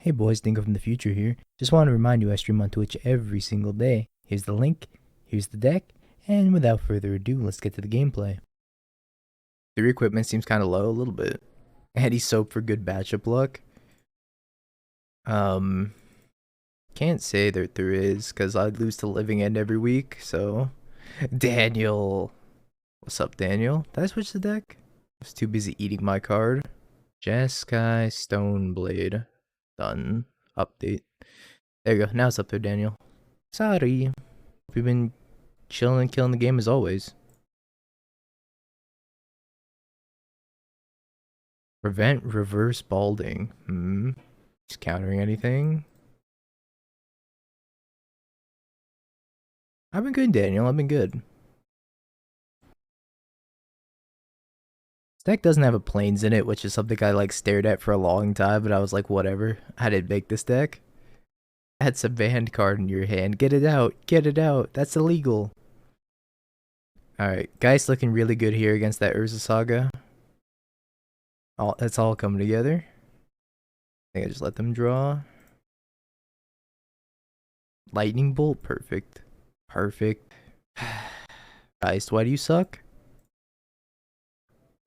Hey boys, Dingo from the future here. Just want to remind you I stream on Twitch every single day. Here's the link, here's the deck, and without further ado, let's get to the gameplay. 3 equipment seems kind of low, a little bit. Eddie soap for good matchup luck. Can't say that there is, because I'd lose to Living End every week, so... Daniel! What's up, Daniel? Did I switch the deck? I was too busy eating my card. Jeskai Stoneblade. Done. Update. There you go. Now it's up there, Daniel. Sorry. We've been chilling and killing the game as always. Prevent reverse balding. He's countering anything. I've been good, Daniel. I've been good. This deck doesn't have a planes in it, which is something I stared at for a long time, but I was like, whatever. I didn't make this deck. That's a banned card in your hand. Get it out. Get it out. That's illegal. Alright, Geist looking really good here against that Urza Saga. It's all coming together. I think I just let them draw. Lightning Bolt, perfect. Perfect. Geist, why do you suck?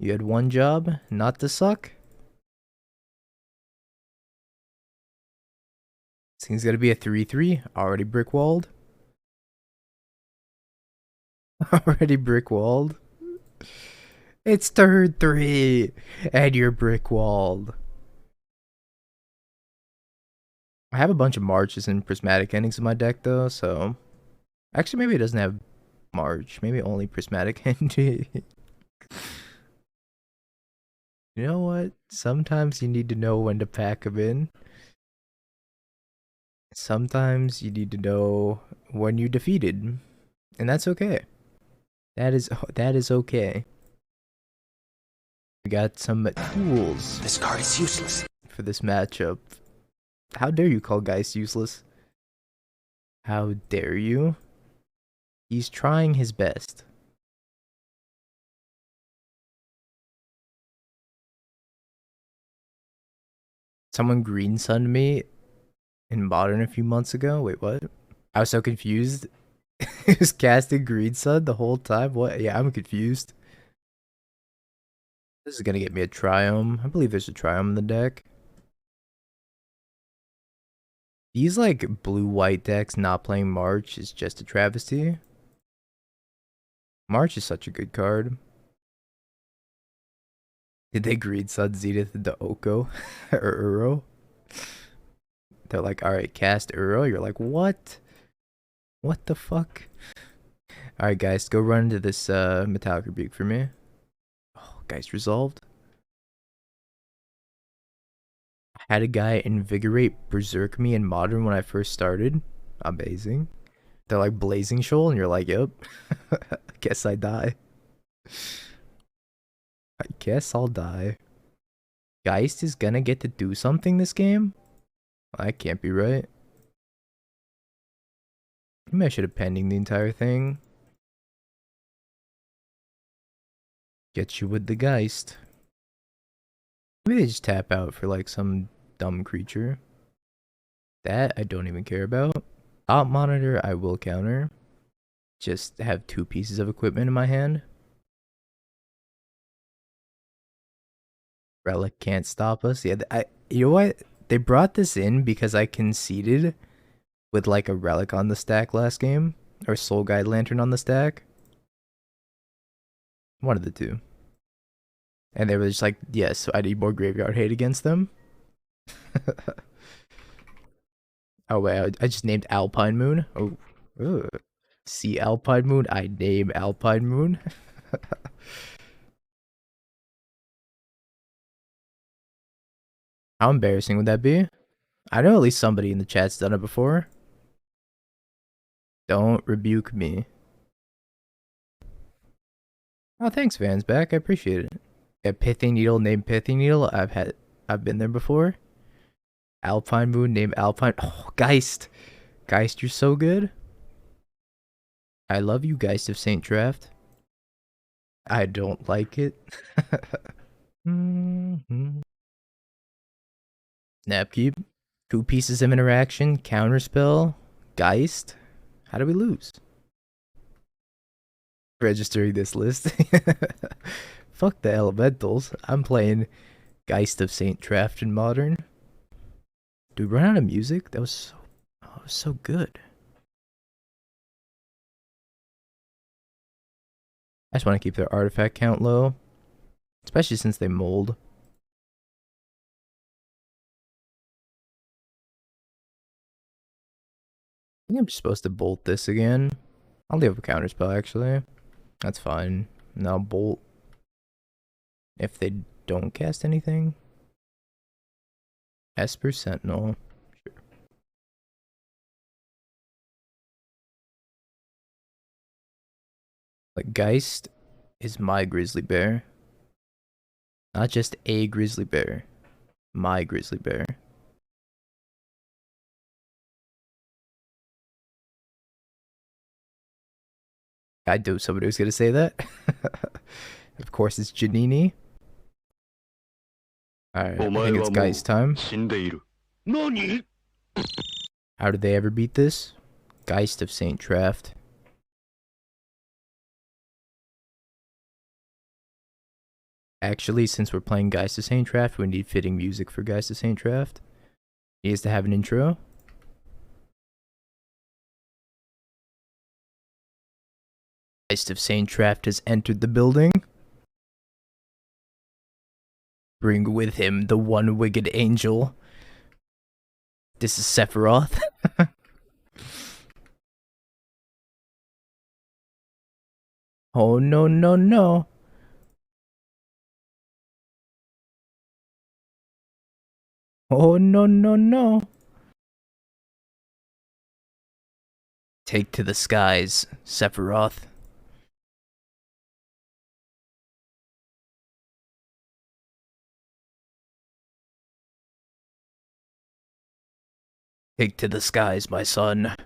You had one job, not to suck? This thing's gonna be a 3-3, already brick walled. Already brick walled. It's turn 3, and you're brick walled. I have a bunch of Marches and Prismatic Endings in my deck though, so... Actually, maybe it doesn't have March. Maybe only Prismatic Ending. You know what? Sometimes you need to know when to pack them in. Sometimes you need to know when you're defeated. And that's okay. That is okay. We got some tools. This card is useless. For this matchup. How dare you call Geist useless? How dare you? He's trying his best. Someone green sunned me in Modern a few months ago. Wait, what? I was so confused. He was casting green sun the whole time. What? Yeah, I'm confused. This is gonna get me a Triome. I believe there's a Triome in the deck. These blue-white decks not playing March is just a travesty. March is such a good card. Did they green sun Zenith into Oko or Uro? They're like, alright, cast Uro. You're like, what? What the fuck? Alright, guys, go run into this Metallic Rebuke for me. Oh, Geist resolved. I had a guy invigorate Berserk me in Modern when I first started. Amazing. They're like Blazing Shoal, and you're like, yep. I guess I die. I guess I'll die. Geist is gonna get to do something this game? That can't be right. Maybe I should have pending the entire thing. Get you with the Geist. Maybe they just tap out for some dumb creature. That I don't even care about. Top monitor I will counter. Just have 2 pieces of equipment in my hand. Relic can't stop us. Yeah, you know what? They brought this in because I conceded with a relic on the stack last game. Or Soul Guide Lantern on the stack. One of the two. And they were just like, yes, I need more graveyard hate against them. Oh wait, I just named Alpine Moon. Oh, ugh. See Alpine Moon, I name Alpine Moon. How embarrassing would that be? I know at least somebody in the chat's done it before. Don't rebuke me. Oh, thanks, Vans back. I appreciate it. A Pithy Needle named Pithy Needle. I've been there before. Alpine Moon named Alpine. Oh, Geist. Geist, you're so good. I love you, Geist of Saint Draft. I don't like it. Snapkeep. 2 pieces of interaction, counterspell, Geist. How do we lose? Registering this list. Fuck the elementals. I'm playing Geist of Saint Traft in Modern. Dude, run out of music? That was so good. I just want to keep their artifact count low. Especially since they mold. I think I'm just supposed to bolt this again. I'll leave a counterspell actually. That's fine. Now bolt. If they don't cast anything. Esper Sentinel. Sure. Like Geist is my grizzly bear. Not just a grizzly bear. My grizzly bear. I knew somebody was gonna say that. Of course it's Janini. Alright, I think it's Geist time. How did they ever beat this? Geist of Saint Traft. Actually, since we're playing Geist of Saint Traft, we need fitting music for Geist of Saint Traft. He has to have an intro. Geist of Saint Traft has entered the building. Bring with him the one-winged angel. This is Sephiroth. Oh no no no. Oh no no no. Take to the skies, Sephiroth. Take to the skies, my son. Let's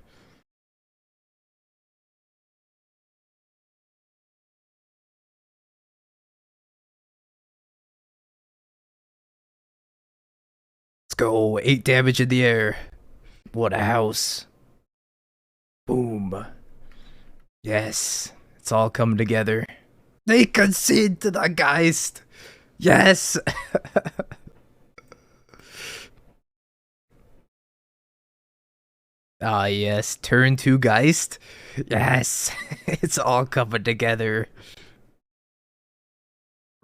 go. 8 damage in the air. What a house. Boom. Yes. It's all come together. They concede to the Geist. Yes. Ah, yes. Turn 2 Geist. Yes. It's all coming together.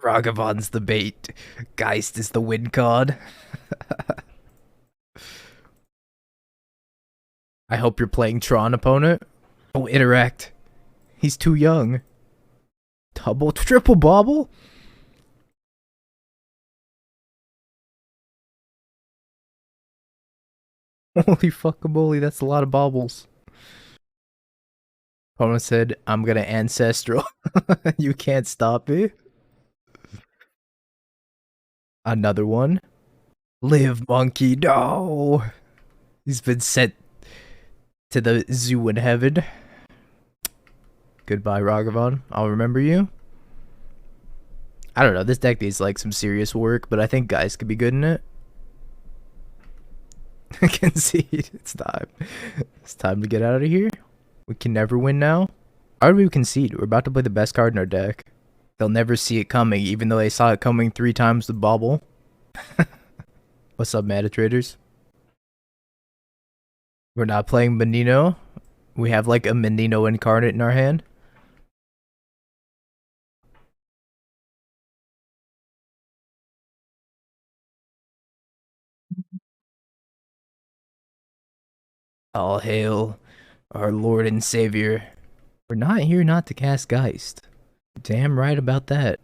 Ragavan's the bait. Geist is the Wincon. I hope you're playing Tron, opponent. Don't interact. He's too young. Double, triple bobble? Holy fuckamole, that's a lot of bobbles. Opponent said, I'm gonna ancestral. You can't stop me. Another one. Live, monkey, no! He's been sent to the zoo in heaven. Goodbye, Ragavan. I'll remember you. I don't know, this deck needs like some serious work, but I think guys could be good in it. Concede. It's time. It's time to get out of here. We can never win now. Why would we concede? We're about to play the best card in our deck. They'll never see it coming, even though they saw it coming 3 times the bobble. What's up, Meta Traders? We're not playing Menino. We have like a Menino incarnate in our hand. All hail our Lord and Savior. We're not here not to cast Geist. Damn right about that.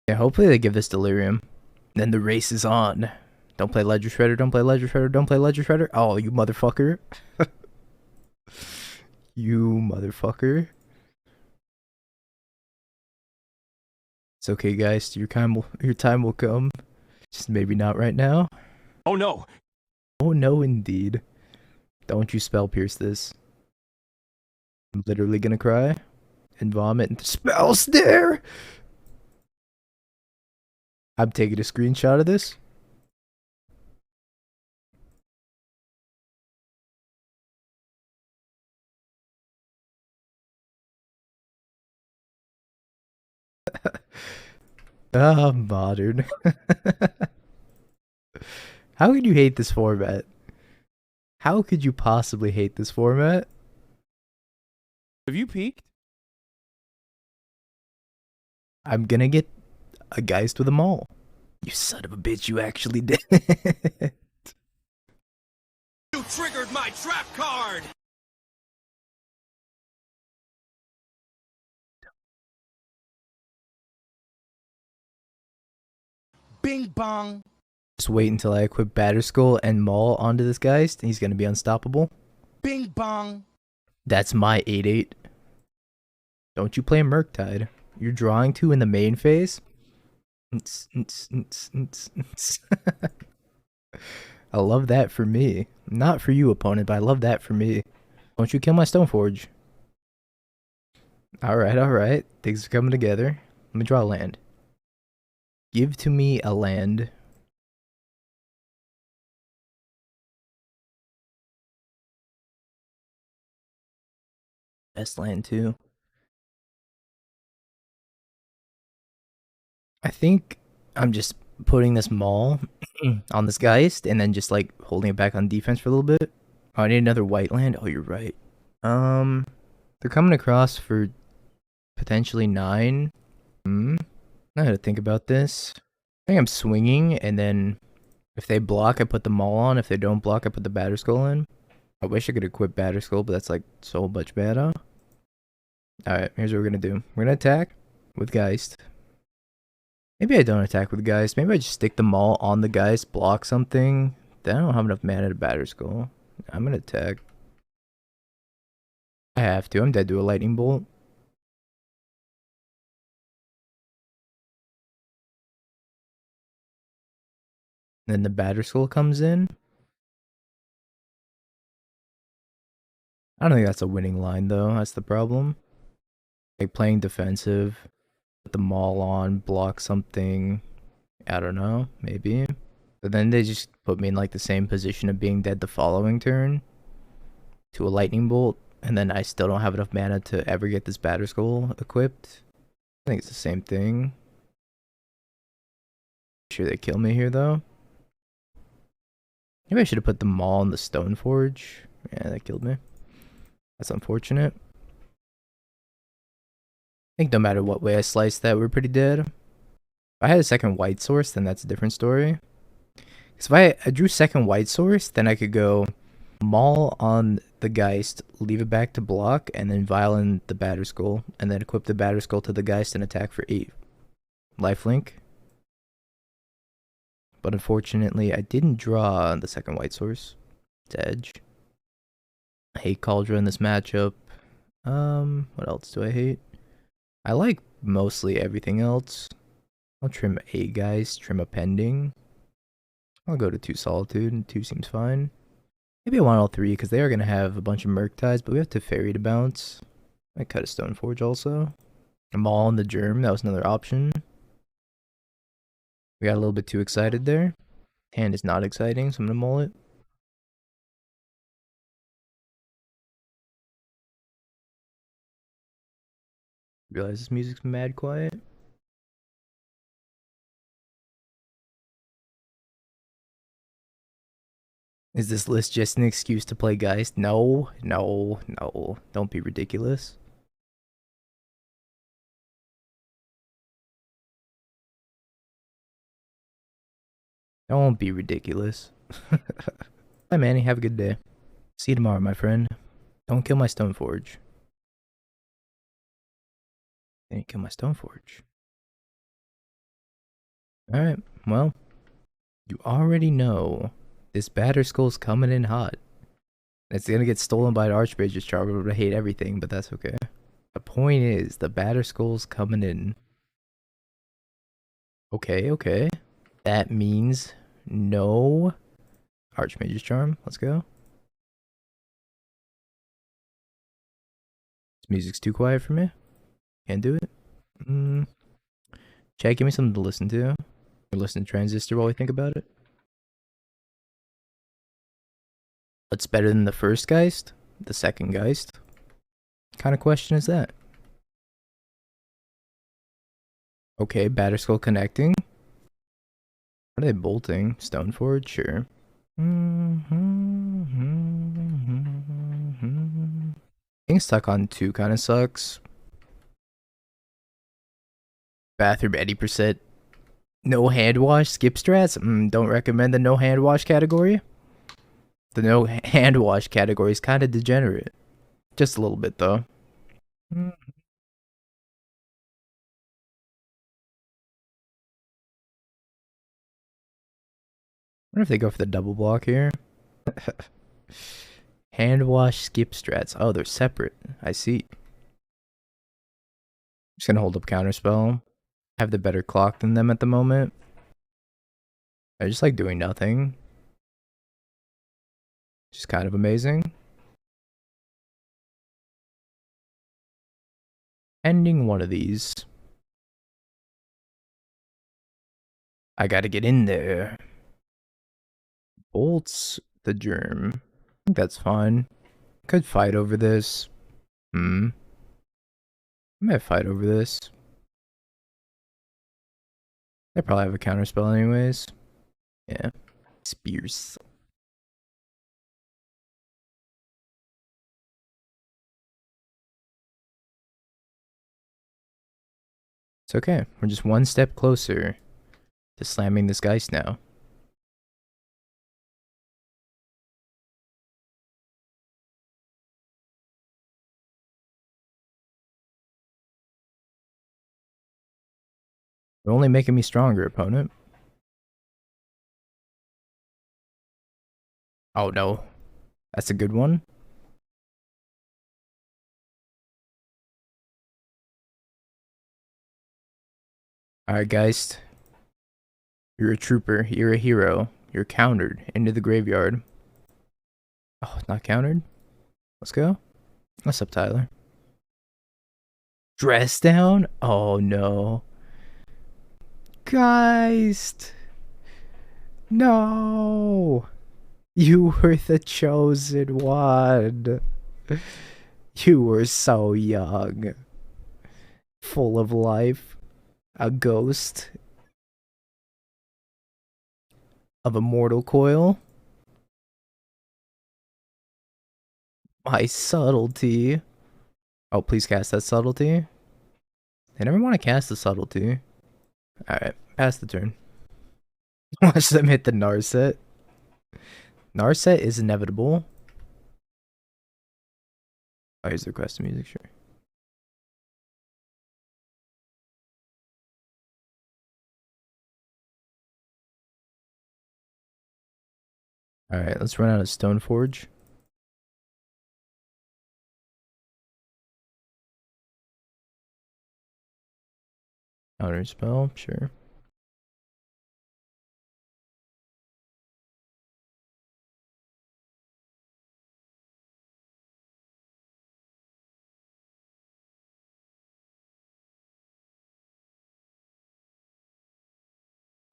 Yeah, hopefully they give this Delirium. Then the race is on. Don't play Ledger Shredder, don't play Ledger Shredder, don't play Ledger Shredder. Oh, you motherfucker. You motherfucker. It's okay, guys. Your time will come. Just maybe not right now. Oh no. Oh no, indeed. Don't you spell pierce this. I'm literally gonna cry and vomit into spell stare. I'm taking a screenshot of this. Ah, modern. How could you hate this format? How could you possibly hate this format? Have you peeked? I'm gonna get a Geist with a maul. You son of a bitch, you actually did. You triggered my trap card! Bing bong. Just wait until I equip Batterskull and Maul onto this Geist, and he's gonna be unstoppable. Bing bong. That's my 8/8. Don't you play Murktide. You're drawing 2 in the main phase. I love that for me. Not for you, opponent, but I love that for me. Don't you kill my Stoneforge. Alright. Things are coming together. Let me draw a land. Give to me a land. Best land too. I think I'm just putting this Maul on this Geist and then just like holding it back on defense for a little bit. Oh, I need another white land. Oh, you're right. They're coming across for potentially 9. I had to think about this. I think I'm swinging, and then if they block, I put the Maul on. If they don't block, I put the Batterskull in. I wish I could equip Batterskull, but that's like so much better. Alright, here's what we're gonna do. We're gonna attack with Geist. Maybe I don't attack with Geist. Maybe I just stick the Maul on the Geist, block something. Then I don't have enough mana to Batterskull. I'm gonna attack. I have to. I'm dead to a Lightning Bolt. Then the Batterskull comes in. I don't think that's a winning line, though. That's the problem. Like, playing defensive, put the Maul on, block something. I don't know, maybe. But then they just put me in, like, the same position of being dead the following turn to a Lightning Bolt, and then I still don't have enough mana to ever get this Batterskull equipped. I think it's the same thing. Sure they kill me here, though. Maybe I should have put the Maul in the Stoneforge. Yeah, that killed me. That's unfortunate. I think no matter what way I sliced that, we're pretty dead. If I had a second white source, then that's a different story. Because if I drew second white source, then I could go Maul on the Geist, leave it back to block, and then Violin the Batterskull, and then equip the Batterskull to the Geist and attack for 8 lifelink. But unfortunately, I didn't draw the second white source. It's Edge. I hate Cauldron in this matchup. What else do I hate? I like mostly everything else. I'll trim a Geist, trim a Pending. I'll go to 2 Solitude, and 2 seems fine. Maybe I want all 3, because they are going to have a bunch of Murktides, but we have to Fairy to bounce. I cut a Stoneforge also. A Maul in the Germ, that was another option. We got a little bit too excited there. Hand is not exciting, so I'm going to mull it. Realize this music's mad quiet. Is this list just an excuse to play Geist? No. Don't be ridiculous. Don't be ridiculous. Bye, Manny. Have a good day. See you tomorrow, my friend. Don't kill my Stoneforge. Didn't kill my Stoneforge. Alright, well, you already know this Batterskull's coming in hot. It's gonna get stolen by an Archmage's Charm. I'm gonna hate everything, but that's okay. The point is, the Batterskull's coming in. Okay. That means no Archmage's Charm. Let's go. This music's too quiet for me. Can't do it. Chat, give me something to listen to. Or listen to Transistor while we think about it. What's better than the first Geist? The second Geist? What kind of question is that? Okay, Batterskull connecting. What are they bolting? Stoneforge? Sure. Being stuck on 2 kind of sucks. Bathroom 80%. No hand wash, skip strats? Don't recommend the no hand wash category. The no hand wash category is kind of degenerate. Just a little bit though. What if they go for the double block here? Hand wash, skip strats. Oh, they're separate. I see. Just gonna hold up counterspell. Have the better clock than them at the moment. I just like doing nothing. Just kind of amazing. Ending one of these. I gotta get in there. Bolts the germ. I think that's fine. Could fight over this. I might fight over this. They probably have a counterspell anyways. Yeah. Spears. It's okay. We're just one step closer to slamming this Geist now. You're only making me stronger, opponent. Oh no. That's a good one. Alright, Geist. You're a trooper. You're a hero. You're countered into the graveyard. Oh, not countered? Let's go. What's up, Tyler? Dress down? Oh no. Geist! No! You were the chosen one. You were so young. Full of life. A ghost of a mortal coil. My subtlety. Oh, please cast that subtlety. They never want to cast the subtlety. Alright, pass the turn. Watch them hit the Narset. Narset is inevitable. Oh, here's the request music, sure. Alright, let's run out of Stoneforge. Counter spell, sure.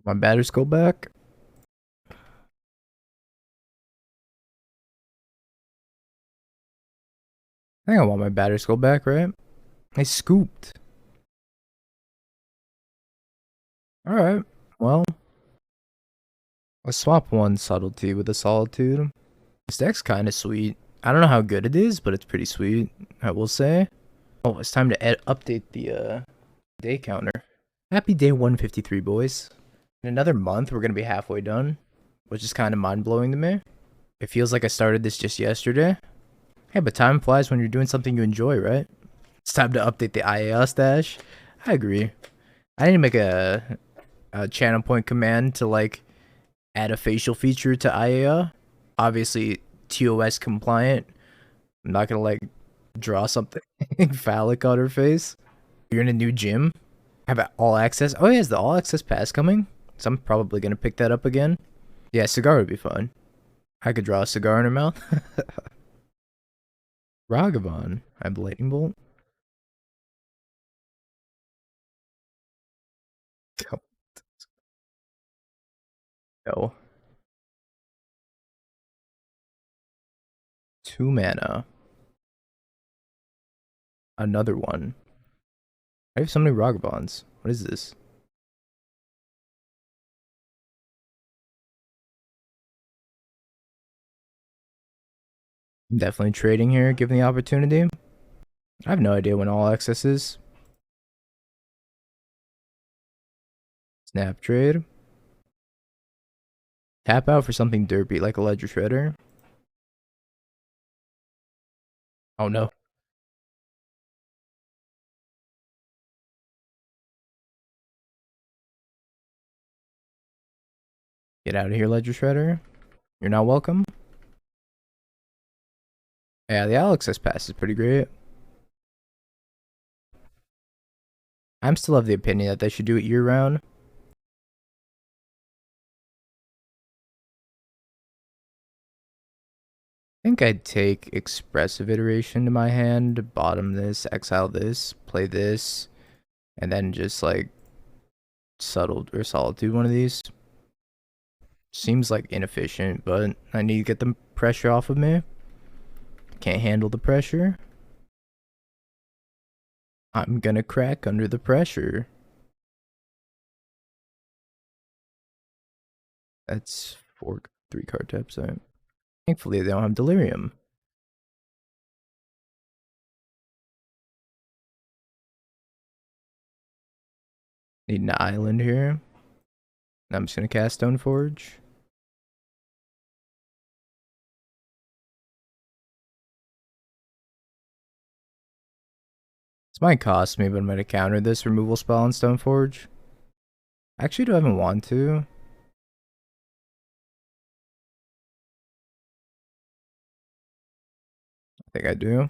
My Batterskull back. I think I want my Batterskull back, right? I scooped. Alright, well. Let's swap one subtlety with a solitude. This deck's kind of sweet. I don't know how good it is, but it's pretty sweet, I will say. Oh, it's time to update the day counter. Happy day 153, boys. In another month, we're going to be halfway done, which is kind of mind-blowing to me. It feels like I started this just yesterday. Hey, but time flies when you're doing something you enjoy, right? It's time to update the IAL stash. I agree. I need to make a channel point command to, like, add a facial feature to IAL. Obviously, TOS compliant. I'm not going to, like, draw something phallic on her face. You're in a new gym. Have all access. Oh, yeah, is the all access pass coming? So I'm probably going to pick that up again. Yeah, cigar would be fun. I could draw a cigar in her mouth. Ragavan. I have Lightning Bolt. Go. 2 mana. Another one. I have so many Ragavans. What is this? I'm definitely trading here, given the opportunity. I have no idea when all access is. Snap trade. Tap out for something derpy like a Ledger Shredder. Oh no. Get out of here, Ledger Shredder. You're not welcome. Yeah, the all access pass is pretty great. I'm still of the opinion that they should do it year round. I think I'd take Expressive Iteration to my hand, bottom this, exile this, play this, and then just like Subtle or Solitude one of these. Seems like inefficient, but I need to get the pressure off of me. Can't handle the pressure. I'm gonna crack under the pressure. That's 3 card taps. Thankfully, they don't have Delirium. Need an island here. I'm just gonna cast Stoneforge. This might cost me, but I'm gonna counter this removal spell on Stoneforge. Actually, do I even want to? I think I do.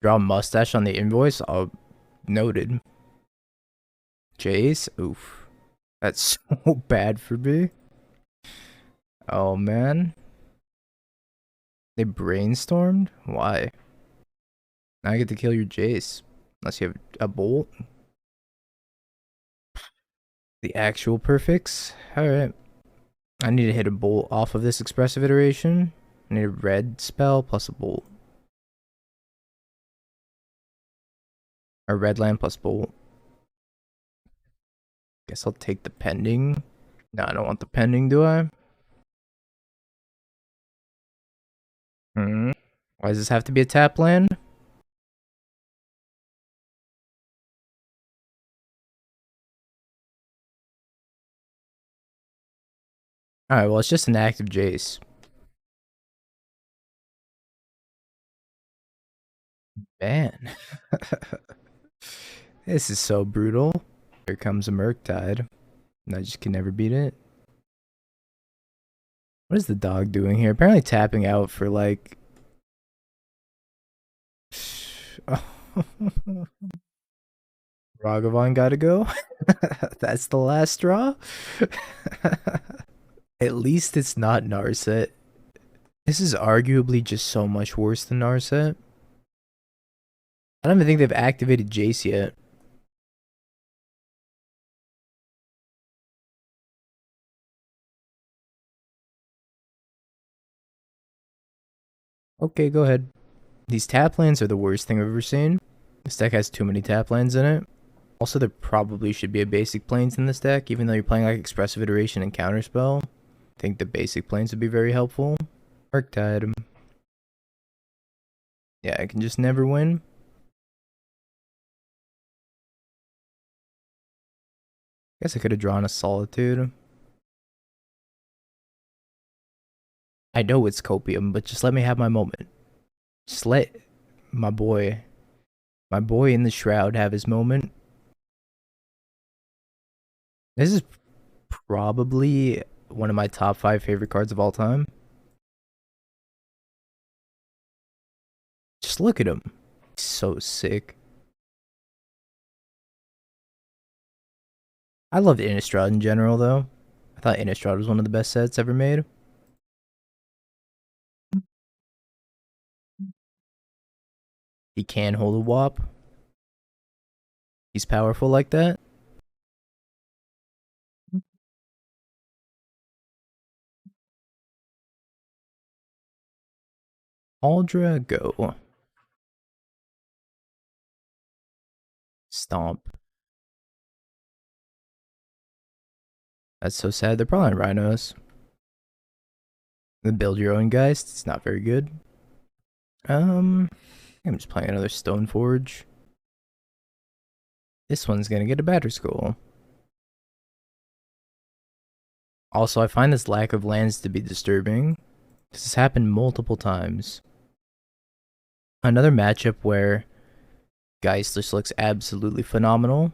Draw a mustache on the invoice. Oh, noted. Jace? Oof. That's so bad for me. Oh, man. They brainstormed? Why? Now I get to kill your Jace. Unless you have a bolt. The actual perfects? Alright. I need to hit a bolt off of this expressive iteration. I need a red spell plus a bolt. Or red land plus bolt. Guess I'll take the pending. No, I don't want the pending, do I? Why does this have to be a tap land? Alright, well, it's just an active Jace. Man. This is so brutal. Here comes a Murktide. I just can never beat it. What is the dog doing here? Apparently tapping out for like... Ragavan gotta go. That's the last straw. At least it's not Narset. This is arguably just so much worse than Narset. I don't even think they've activated Jace yet. Okay, go ahead. These tap lands are the worst thing I've ever seen. This deck has too many tap lands in it. Also, there probably should be a basic planes in this deck, even though you're playing like Expressive Iteration and Counterspell. I think the basic planes would be very helpful. Murktide. Yeah, I can just never win. Guess I could have drawn a Solitude. I know it's copium, but just let me have my moment. Just let my boy in the shroud have his moment. This is probably one of my top 5 favorite cards of all time. Just look at him. He's so sick. I loved Innistrad in general, though. I thought Innistrad was one of the best sets ever made. He can hold a wop. He's powerful like that. Aldra, go. Stomp. That's so sad. They're probably rhinos. Then build your own Geist. It's not very good. I'm just playing another Stoneforge. This one's gonna get a Batter Skull. Also, I find this lack of lands to be disturbing. This has happened multiple times. Another matchup where Geist just looks absolutely phenomenal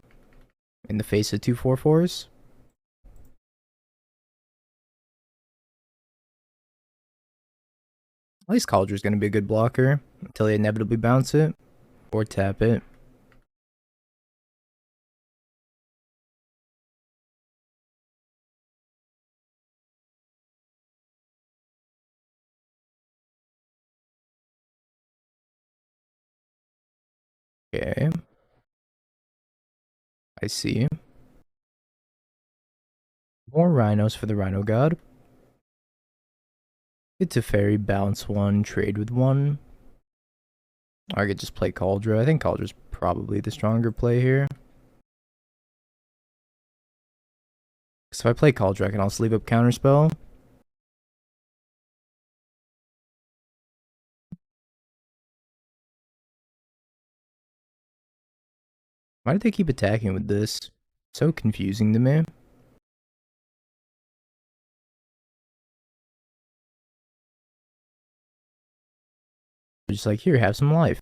in the face of 2/4/4s. At least Caldra's gonna be a good blocker until they inevitably bounce it or tap it. Okay. I see. More rhinos for the Rhino God. Get to Fairy, bounce one, trade with one. Or I could just play Cauldra. I think Caldra's probably the stronger play here. So if I play Cauldra, I can also leave up Counterspell. Why did they keep attacking with this? So confusing to me. They're just like, here, have some life.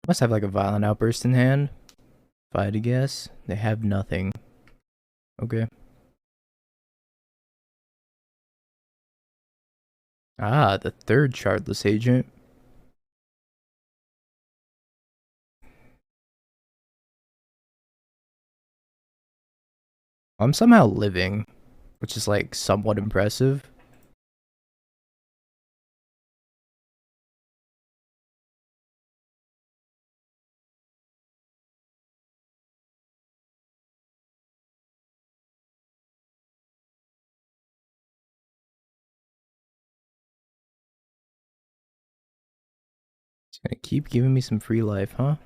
Must have like a Violent Outburst in hand. If I had to guess. They have nothing. Okay. Ah, the third Shardless Agent. I'm somehow living, which is like somewhat impressive. It's gonna keep giving me some free life, huh?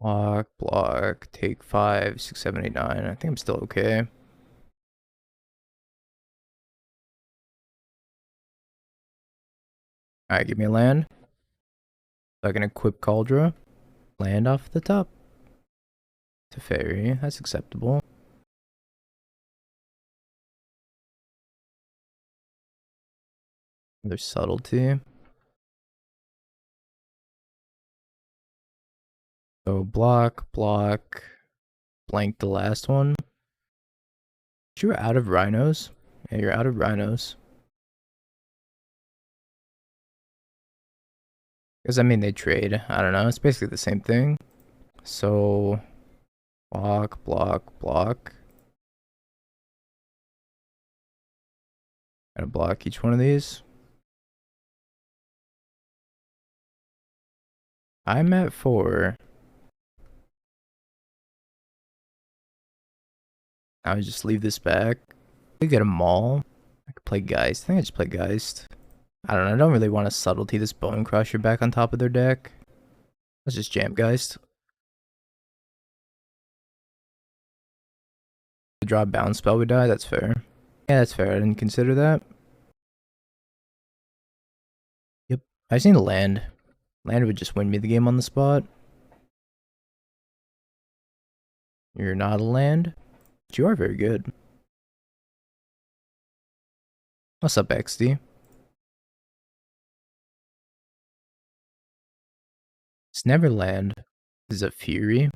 Block, take 5, 6, 7, 8, 9. I think I'm still okay. Alright, give me a land. So I can equip Cauldra. Land off the top. To Fairy. That's acceptable. There's subtlety. So block, blank the last one. You're out of rhinos. Yeah, you're out of rhinos. Because I mean they trade. I don't know. It's basically the same thing. So block. Gotta block each one of these. I'm at 4. I would just leave this back. I could get a Maul. I could play Geist. I think I just play Geist. I don't know. I don't really want to subtlety this Bone Crusher back on top of their deck. Let's just jam Geist. The draw bounce spell would die. That's fair. Yeah, that's fair. I didn't consider that. Yep. I just need a land. Land would just win me the game on the spot. You're not a land. But you are very good. What's up, XD? It's never land. This is a Fury.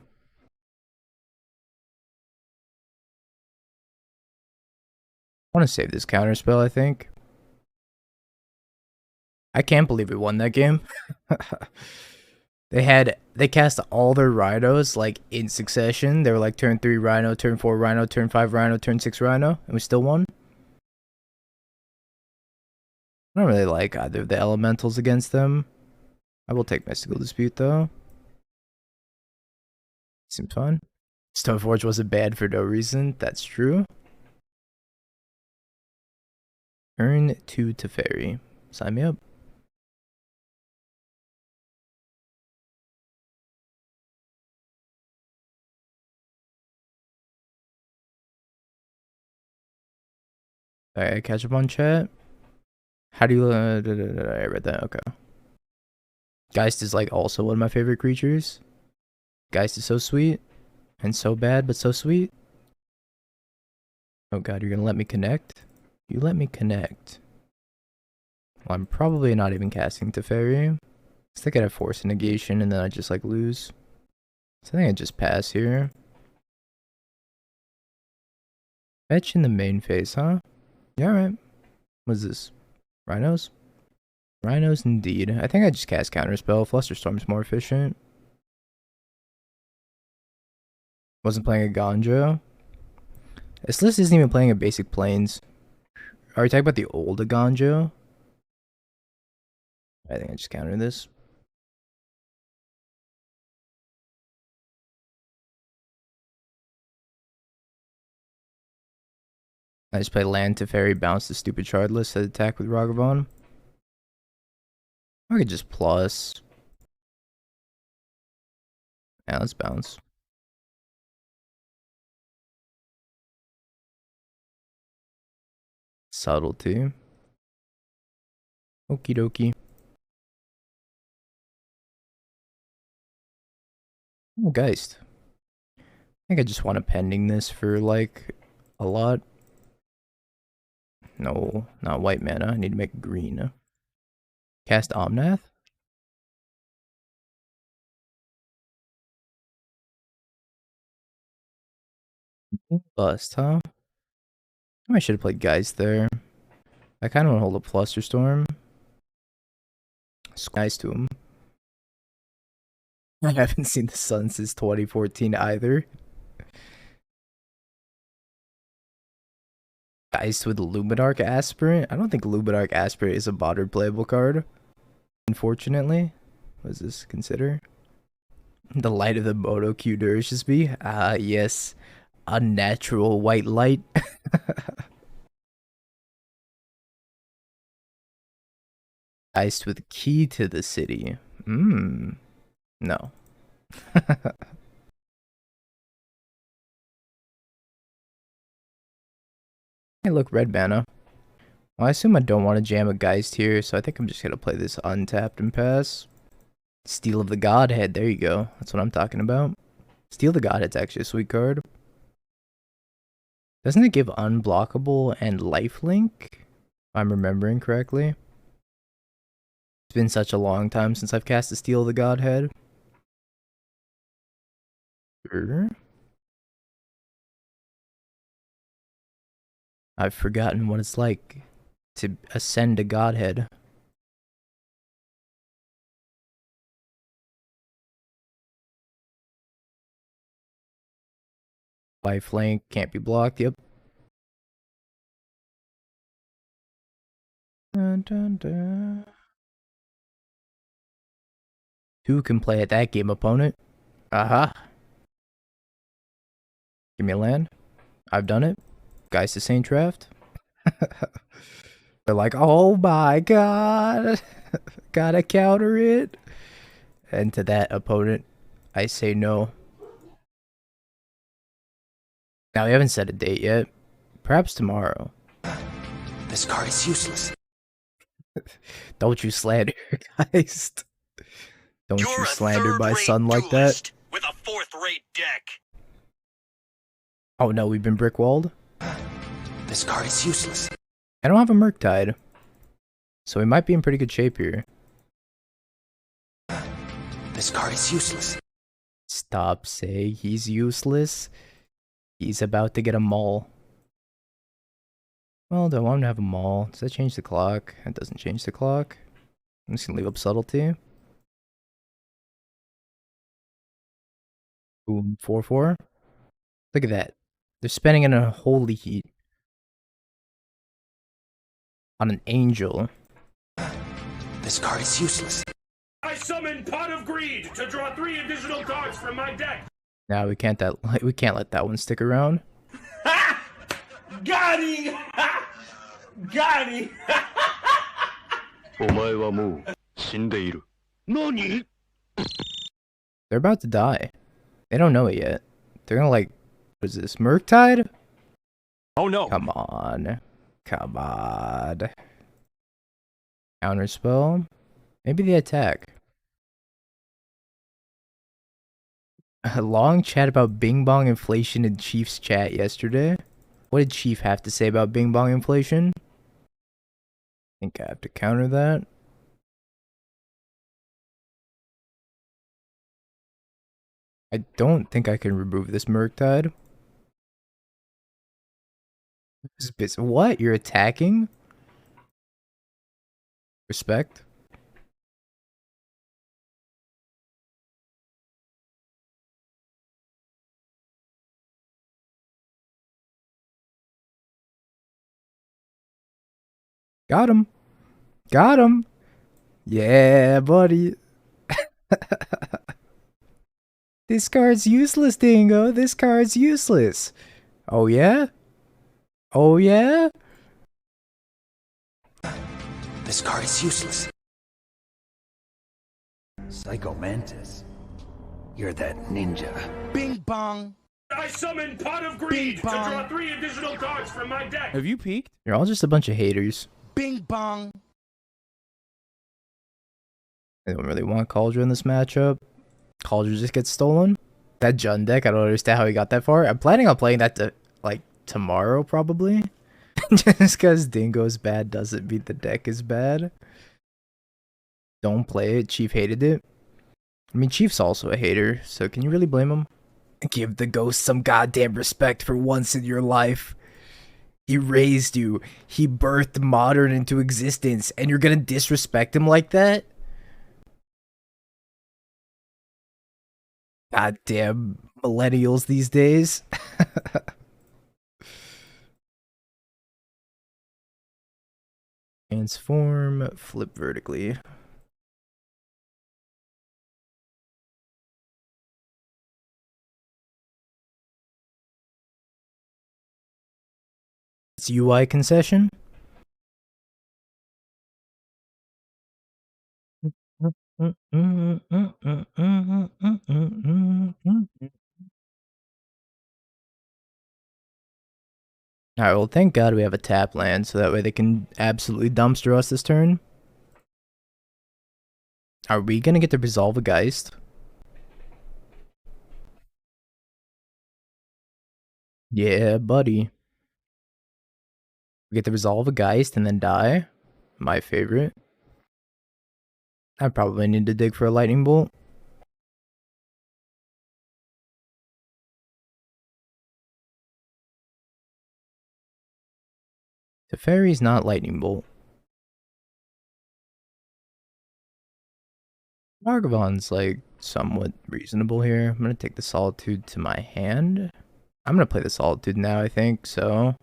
I want to save this counterspell, I think. I can't believe we won that game. They cast all their rhinos like in succession. They were like turn 3 rhino, turn 4 rhino, turn 5 rhino, turn 6 rhino, and we still won. I don't really like either of the elementals against them. I will take Mystical Dispute though. Seems fun. Stoneforge wasn't bad for no reason. That's true. Turn 2 Teferi. Sign me up. Alright, catch up on chat. How do you... I read that. Okay. Geist is like also one of my favorite creatures. Geist is so sweet. And so bad, but so sweet. Oh god, you're gonna let me connect? You let me connect. Well, I'm probably not even casting Teferi. I think I'd have Force Negation and then I just like lose. So I think I just pass here. Fetch in the main phase, huh? Yeah, alright. What's this? Rhinos? Rhinos indeed. I think I just cast Counterspell. Flusterstorm's more efficient. Wasn't playing a Ganja. This list isn't even playing a basic planes. Are we talking about the old Ganja? I think I just counter this. I just play land Teferi, bounce the stupid Shardless, head attack with Ragavan. I could just plus. Yeah, let's bounce. Subtlety. Okie dokie. Oh, Geist. I think I just want to pending this for like a lot. No, not white mana. I need to make green. Cast Omnath? Bust, huh? I should have played Geist there. I kind of want to hold a Flusterstorm. Skies to him. I haven't seen the sun since 2014 either. Geist with Luminarch Aspirant? I don't think Luminarch Aspirant is a modern playable card. Unfortunately. What does this consider? The light of the Mono Q nourishes me. Ah, yes. Unnatural white light. Geist with Key to the City. No. Hey, look, red mana. Well, I assume I don't want to jam a Geist here, so I think I'm just going to play this untapped and pass. Steel of the Godhead, there you go. That's what I'm talking about. Steel of the Godhead's actually a sweet card. Doesn't it give unblockable and lifelink? If I'm remembering correctly. It's been such a long time since I've cast a Steel of the Godhead. Sure. I've forgotten what it's like to ascend a Godhead. Lifelink can't be blocked, yep. Dun, dun, dun. Two can play at that game, opponent. Aha. Give me a land. I've done it. Guys, the Saint draft. They're like, oh my god. Gotta counter it. And to that opponent, I say no. Now, we haven't set a date yet. Perhaps tomorrow. This card is useless. Don't you slander, guys. Don't you slander my son like that. With a fourth-rate deck. Oh no, we've been brickwalled. This card is useless. I don't have a Murktide, so we might be in pretty good shape here. This card is useless. Stop saying he's useless. He's about to get a maul. Well, do I want him to have a maul? Does that change the clock? It doesn't change the clock. I'm just gonna leave up subtlety. Boom, 4-4. Look at that. They're spending in a holy heat on an angel. This card is useless. I summon Pot of Greed to draw 3 additional cards from my deck. Now we can't let that one stick around. Got him! Got him! お前はもう死んでいる。何？ They're about to die. They don't know it yet. They're gonna what is this, Murktide? Oh no. Come on. Come on. Counterspell. Maybe they attack. A long chat about Bing Bong inflation in Chief's chat yesterday. What did Chief have to say about Bing Bong inflation? I think I have to counter that. I don't think I can remove this Murktide. What? You're attacking? Respect? Got him. Got him. Yeah, buddy. This card's useless, Dingo. This card's useless. Oh, yeah? Oh, yeah? This card is useless. Psycho Mantis. You're that ninja. Bing bong. I summon Pot of Greed to Bing bong. draw 3 additional cards from my deck. Have you peeked? You're all just a bunch of haters. Bing bong. I don't really want Cauldron in this matchup. Cauldron just gets stolen. That Jund deck, I don't understand how he got that far. I'm planning on playing that tomorrow, probably. Just because Dingo's bad doesn't mean the deck is bad. Don't play it. Chief hated it. I mean, Chief's also a hater, so can you really blame him? Give the ghost some goddamn respect for once in your life. He raised you. He birthed Modern into existence, and you're gonna disrespect him like that? Goddamn millennials these days. Transform, flip vertically. It's UI concession. Alright, well, thank God we have a tap land, so that way they can absolutely dumpster us this turn. Are we gonna get to resolve a Geist? Yeah, buddy. We get to resolve a Geist and then die. My favorite. I probably need to dig for a lightning bolt. Teferi's not lightning bolt. Margavon's somewhat reasonable here. I'm gonna take the Solitude to my hand. I'm gonna play the Solitude now, I think, so.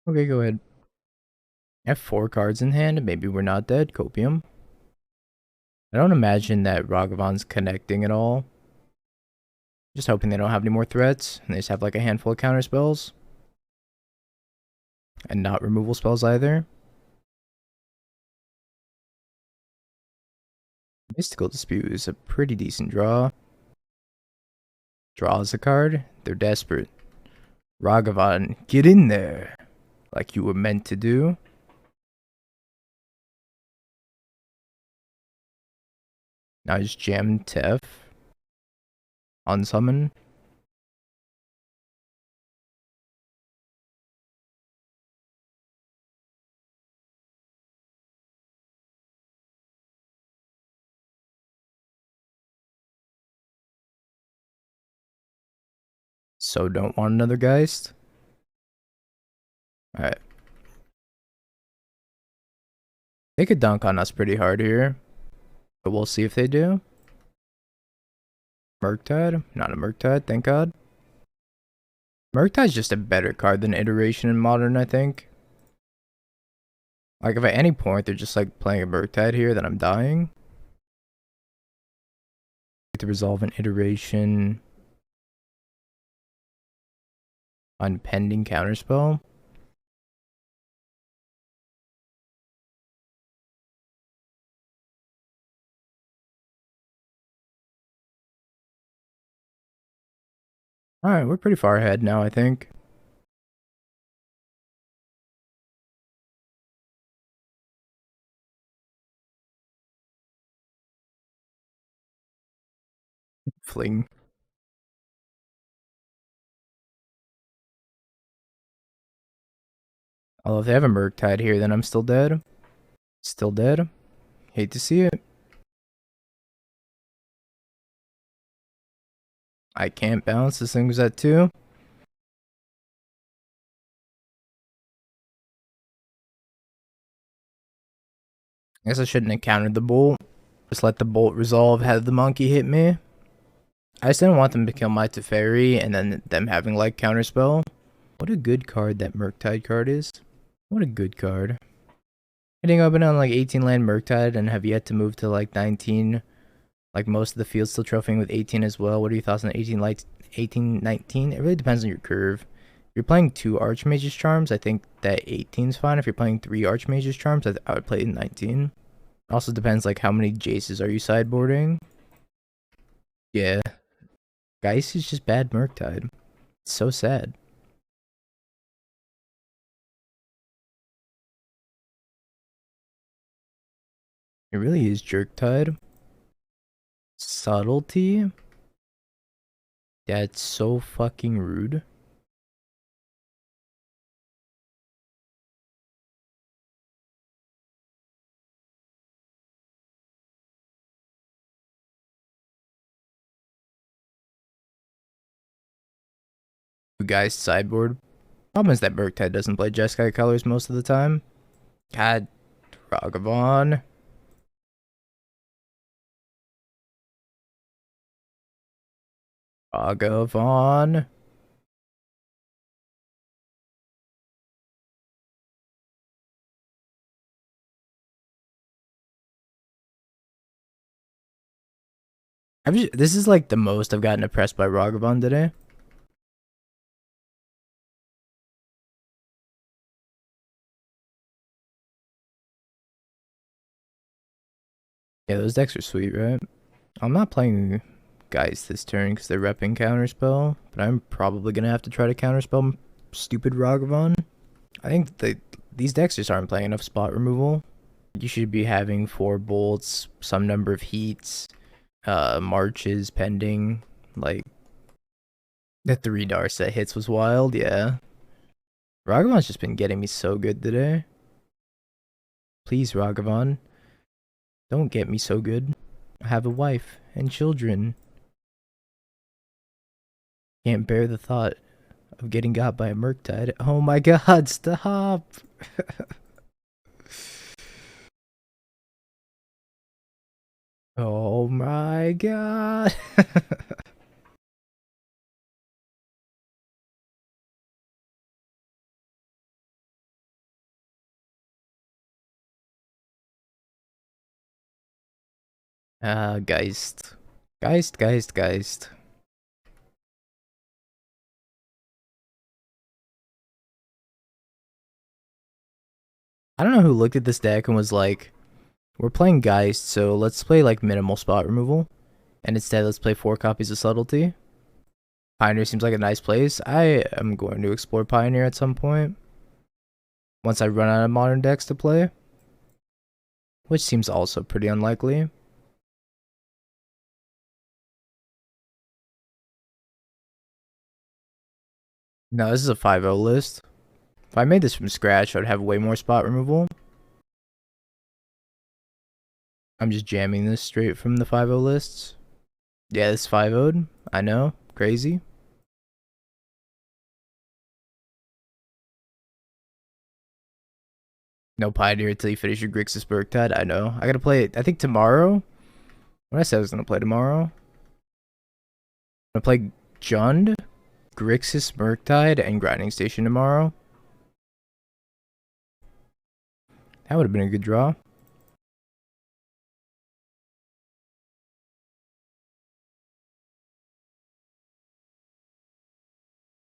Okay, go ahead. I have 4 cards in hand. Maybe we're not dead. Copium. I don't imagine that Raghavan's connecting at all. Just hoping they don't have any more threats. And they just have a handful of counter spells. And not removal spells either. Mystical Dispute is a pretty decent draw. Draws a card. They're desperate. Raghavan, get in there. Like you were meant to do. Now I just jam Tef. Unsummon. So don't want another Geist. Alright. They could dunk on us pretty hard here. But we'll see if they do. Murktide? Not a Murktide, thank god. Murktide's just a better card than Iteration in Modern, I think. Like, if at any point they're just like playing a Murktide here, then I'm dying. To resolve an Iteration on pending counterspell. Alright, we're pretty far ahead now, I think. Fling. Although if they have a Murktide here, then I'm still dead. Still dead. Hate to see it. I can't bounce. This thing was at 2. I guess I shouldn't have countered the bolt. Just let the bolt resolve, have the monkey hit me. I just didn't want them to kill my Teferi and then them having like counterspell. What a good card that Murktide card is. What a good card. Hitting open on like 18 land Murktide and have yet to move to like 19. Like most of the field still trophying with 18 as well. What are your thoughts on 18 lights? 18, 19? It really depends on your curve. If you're playing 2 Archmage's Charms, I think that 18 is fine. If you're playing 3 Archmage's Charms, I would play 19. Also depends like how many Jaces are you sideboarding. Yeah. Geist is just bad Murktide. It's so sad. It really is Jerktide. Subtlety? That's so fucking rude. Guys sideboard. Problem is that Murktide doesn't play Jeskai colors most of the time. God, Ragavan. Ragavan. This is like the most I've gotten impressed by Ragavan today. Yeah, those decks are sweet, right? I'm not playing Geist this turn because they're repping Counterspell, but I'm probably going to have to try to Counterspell stupid Ragavan. I think these decks just aren't playing enough spot removal. You should be having 4 bolts, some number of heats, marches pending. Like, the 3 Darset hits was wild, yeah. Ragavan's just been getting me so good today. Please, Ragavan. Don't get me so good. I have a wife and children. Can't bear the thought of getting got by a Murktide. Oh my god, stop! Oh my god! Geist. Geist. I don't know who looked at this deck and was like, we're playing Geist, so let's play like minimal spot removal. And instead, let's play 4 copies of Subtlety. Pioneer seems like a nice place. I am going to explore Pioneer at some point. Once I run out of modern decks to play. Which seems also pretty unlikely. No, this is a 5-0 list. If I made this from scratch, I'd have way more spot removal. I'm just jamming this straight from the 5-0 lists. Yeah, this 5-0'd. I know. Crazy. No Pioneer until you finish your Grixis Bergtide. I know. I gotta play it. I think tomorrow. What I said I was gonna play tomorrow. I'm gonna play Jund, Grixis Bergtide, and Grinding Station tomorrow. That would have been a good draw.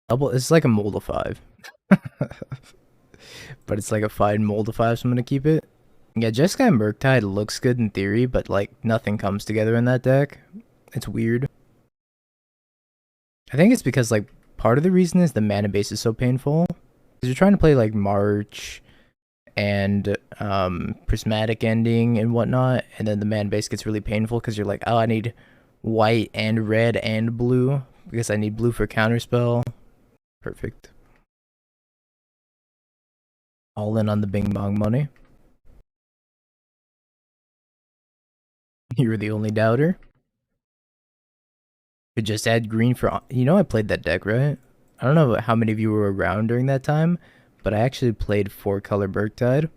Double. It's like a mold of 5. But it's like a fine mold of 5, so I'm gonna keep it. Yeah, Jeskai Murktide looks good in theory, but like nothing comes together in that deck. It's weird. I think it's because like part of the reason is the mana base is so painful. Because you're trying to play like March and Prismatic Ending and whatnot, and then the mana base gets really painful because you're like, oh, I need white and red and blue because I need blue for counterspell. Perfect. All in on the bing bong money. You were the only doubter. Could just add green for... You know I played that deck, right? I don't know how many of you were around during that time, but I actually played 4-color Bergtide.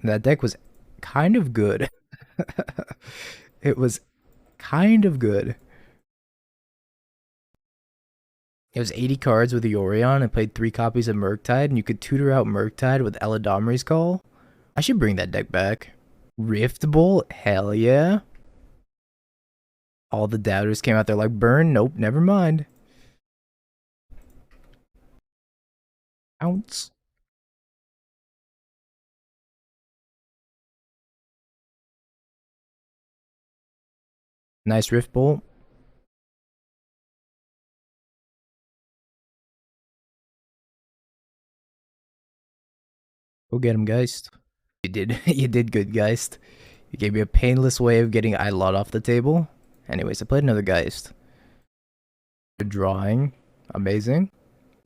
That deck was kind of good. It was kind of good. It was 80 cards with the Yorion. I played 3 copies of Murktide, and you could tutor out Murktide with Eladamri's Call. I should bring that deck back. Rift Bolt? Hell yeah. All the doubters came out there like, burn? Nope, never mind. Ounce. Nice Rift Bolt. Go get him, Geist. You did. You did good, Geist. You gave me a painless way of getting Ilot off the table. Anyways, I played another Geist. Good drawing. Amazing.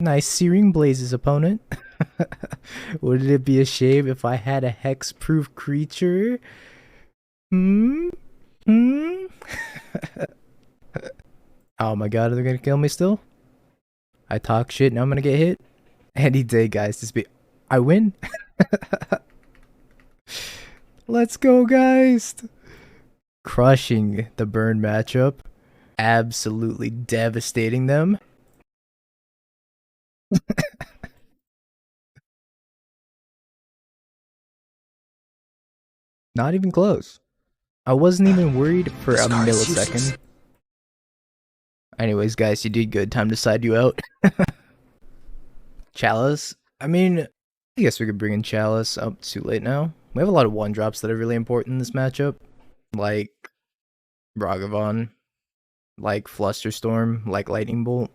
Nice Searing Blaze's opponent. Wouldn't it be a shame if I had a hex-proof creature? Hmm? Oh my god, are they gonna kill me still? I talk shit, now I'm gonna get hit? Any day, guys. I win? Let's go, guys! Crushing the burn matchup. Absolutely devastating them. Not even close. I wasn't even worried for a millisecond. Anyways, guys, you did good. Time to side you out. Chalice. I mean, I guess we could bring in Chalice. Oh, it's too late now. We have a lot of 1-drops that are really important in this matchup. Like Ragavan. Like Flusterstorm. Like Lightning Bolt.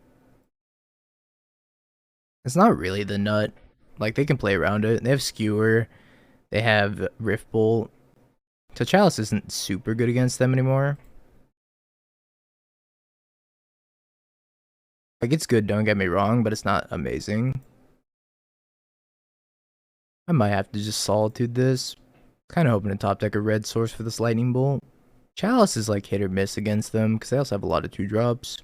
It's not really the nut. Like, they can play around it. They have Skewer. They have Rift Bolt. So Chalice isn't super good against them anymore. Like, it's good, don't get me wrong, but it's not amazing. I might have to just Solitude this. Kind of hoping to top deck a red source for this Lightning Bolt. Chalice is like hit or miss against them, because they also have a lot of 2-drops.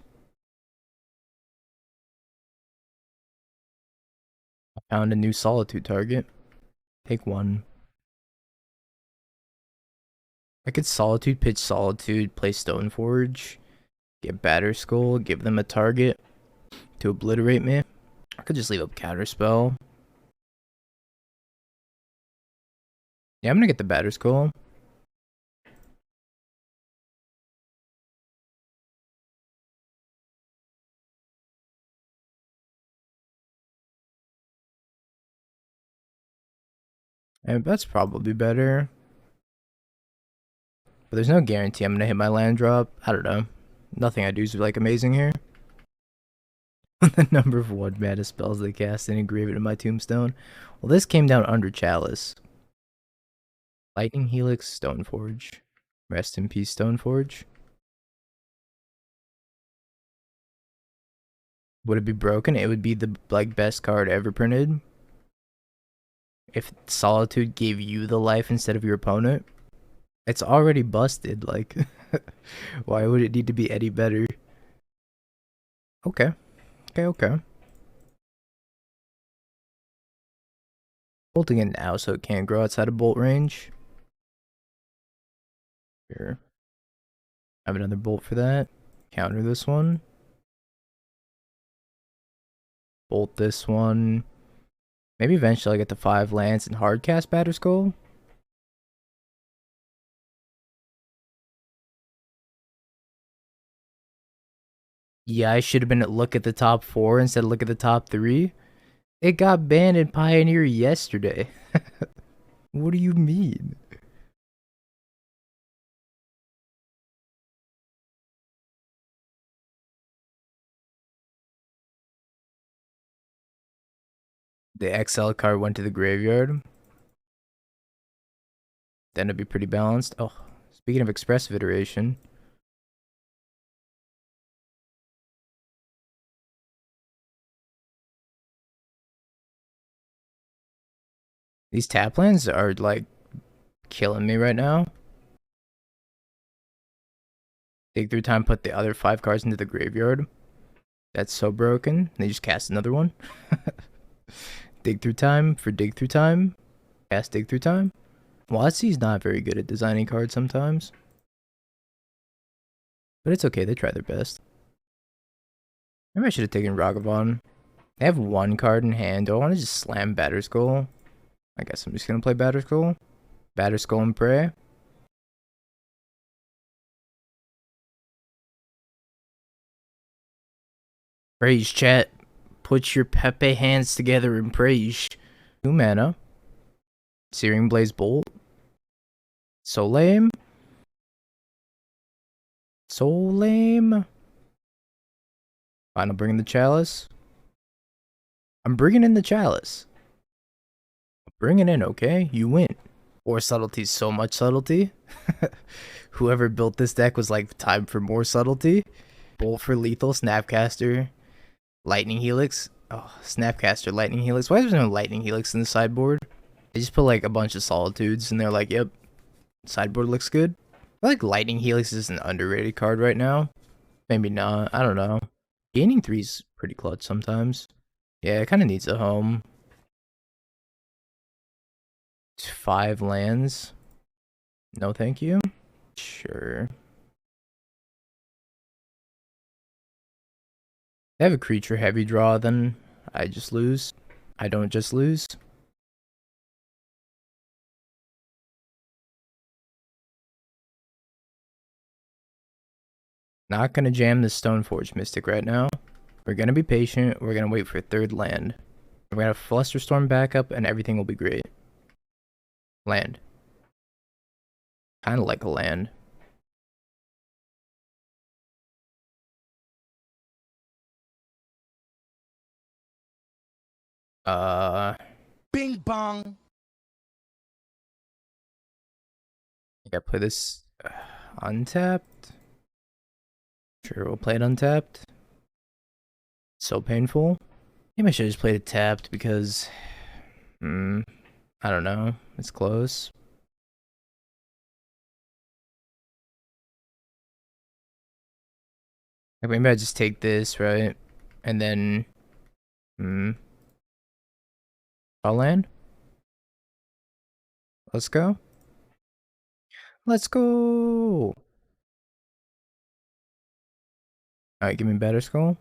I found a new Solitude target. Take 1. I could Solitude, pitch Solitude, play Stoneforge, get Batterskull, give them a target to obliterate me. I could just leave up Counterspell. Yeah, I'm gonna get the Batterskull. And that's probably better. But there's no guarantee I'm gonna hit my land drop. I don't know. Nothing I do is like amazing here. The number of 1-mana spells they cast and engrave it in my tombstone. Well, this came down under Chalice. Lightning Helix, Stoneforge. Rest in peace, Stoneforge. Would it be broken? It would be the like best card ever printed. If Solitude gave you the life instead of your opponent. It's already busted, like, why would it need to be any better? Okay. Okay. Bolting it now so it can't grow outside of bolt range. Here. I have another bolt for that. Counter this one. Bolt this one. Maybe eventually I get to 5 lands and hardcast Batterskull. Yeah, I should have been at look at the top 4 instead of look at the top 3. It got banned in Pioneer yesterday. What do you mean? The XL card went to the graveyard. Then it'd be pretty balanced. Oh, speaking of expressive iteration. These tap lands are like killing me right now. Dig through time, put the other 5 cards into the graveyard. That's so broken. They just cast another one. Dig through time for dig through time. Cast dig through time. WotC's not very good at designing cards sometimes. But it's okay, they try their best. Maybe I should have taken Ragavan. They have 1 card in hand. Do I want to just slam Batterskull? I guess I'm just going to play Batterskull. Batterskull and pray. Praise, chat. Put your Pepe hands together and praise. 2 mana. Searing Blaze Bolt. So lame. So lame. Fine, I'll bring in the Chalice. I'm bringing in the Chalice. Bring it in, okay? You win. Or subtlety, so much subtlety. Whoever built this deck was like, time for more subtlety. Bolt for lethal, Snapcaster, Lightning Helix. Oh, Snapcaster, Lightning Helix. Why is there no Lightning Helix in the sideboard? They just put like a bunch of Solitudes and they're like, yep, sideboard looks good. I feel like Lightning Helix is an underrated card right now. Maybe not, I don't know. Gaining 3's pretty clutch sometimes. Yeah, it kind of needs a home. 5 lands. No thank you. Sure. They have a creature heavy draw, then I just lose. I don't just lose. Not gonna jam the Stoneforge Mystic right now. We're gonna be patient. We're gonna wait for 3rd land. We're gonna have Flusterstorm backup and everything will be great. Land. Kinda like a land. Bing bong. I gotta play this untapped. Sure, we'll play it untapped. So painful. Maybe I should have just played it tapped because I don't know. It's close. Like maybe I just take this, right? And then I'll land. Let's go. Let's go. Alright, give me Batterskull.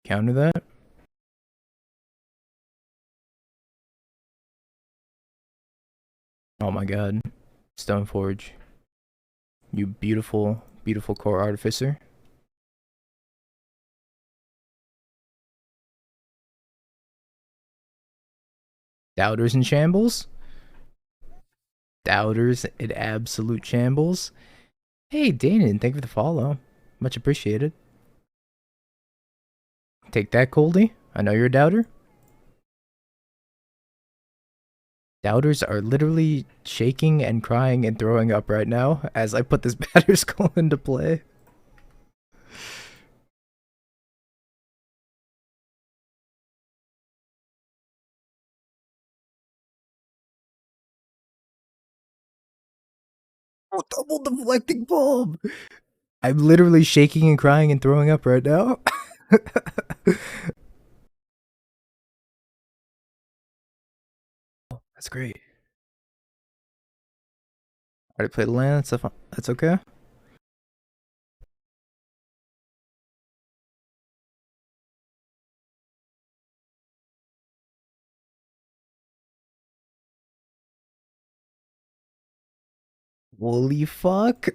Counter that. Oh my god. Stoneforge. You beautiful, beautiful core artificer. Doubters in shambles. Doubters in absolute shambles. Hey, Danon, thank you for the follow. Much appreciated. Take that, Coldy. I know you're a doubter. Doubters are literally shaking and crying and throwing up right now as I put this Batterskull into play. Oh, double deflecting bulb! I'm literally shaking and crying and throwing up right now. That's great. Already played the land. That's okay. Holy fuck.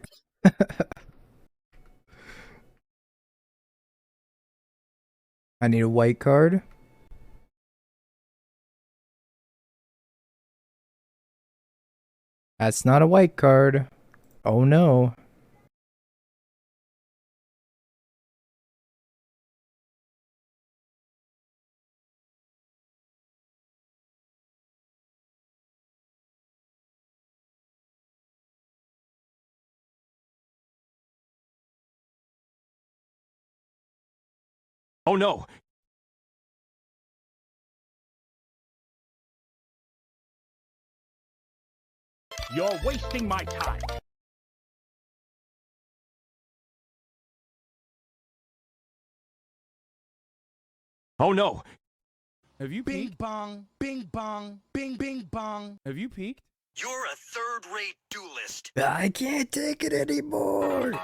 I need a white card. That's not a white card. Oh no. Oh no! You're wasting my time. Oh no! Have you Bing peeked? bong, bing bong, bing bing bong. Have you peeked? You're a third-rate duelist. I can't take it anymore.